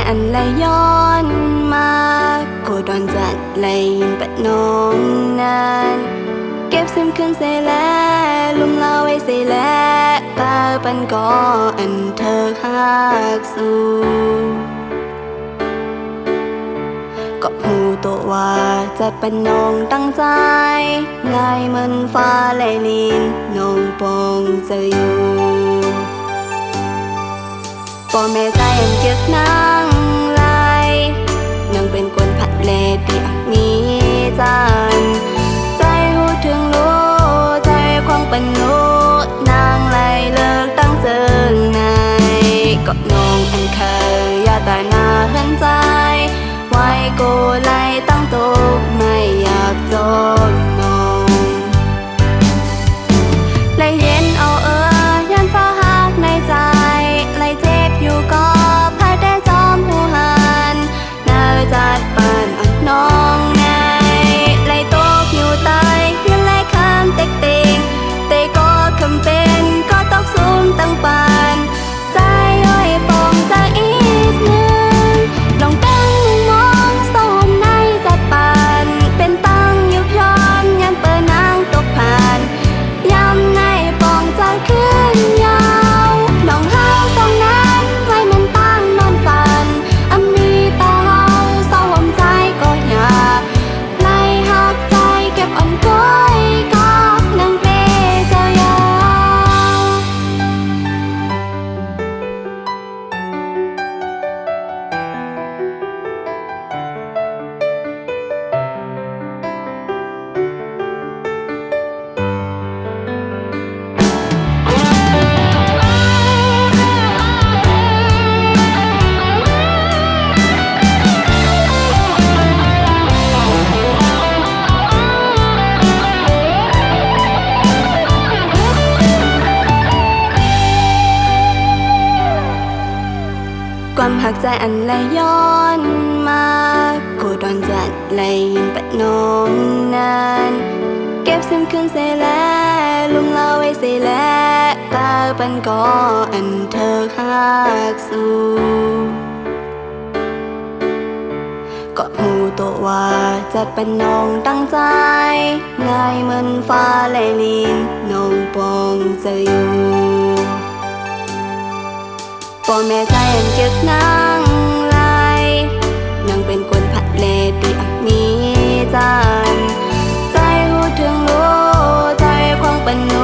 อันไหลย้อนมาโกดอนจัดไหลยินปะน้องนั้นเก็บซิมขึ้นเสและลุ่มลาไว้เสและตาปันก็อันเธอหักสู้ก็พูดตัวว่าจัดเป็นน้องตั้งใจง่ายเหมือนฟ้าไหลลินน้องปองจะอยู่พ่อแม่ใจอันเกียกนางไหลนางเป็นคนผัดเลเดียมีจันใจหูถึงรู้ใจควงเป็นรู้นางไหลเลิกตั้งเจอในก็น้องอันเคยอย่าตายหน้าเห็นใจไว้กูไล่ตั้งตัวไม่อยากจบน้องไล่เย็นเอายันฟ้าหักในใจไล่เจ็บอยู่ก็พายได้จอมหูหันน่าจัดปานอ่อนน้องไงไล่ตกอยู่ใต้ยันไล่ข้ามเต็กเต็งแต่ก็คำเป็นก็ต้องซูมตั้งปานใจย่อยปองใจอีกหนึ่งลองตั้งมองส้มในจัดปานเป็นตั้งยุบย้อนยันเปิดนางตกผ่านยำในปองใจขึ้นยาวลองหาตรงนั้นไว้มันตั้งนอนฝันมีตาเฮาเศร้าหอมใจก็อยากไล่หักใจเก็บอ่อนก้อยก็นังเปเจ้ายาความหักใจอันไหลย้อนมาโกดอนจัดไหลยินปะน้องนั้นเก็บซิมขึ้นเสและลุ่มลาไว้เสและตาปันก็อันเธอหักสู้ก็พูดตัวว่าจัดเป็นน้องตั้งใจง่ายเหมือนฟ้าไหลลินน้องปองจะอยู่พ่อแม่ใจอันเกียกนางไหลนางเป็นคนผัดเลเดียมีจันใจหูถึงรู้ใจควงเป็นรู้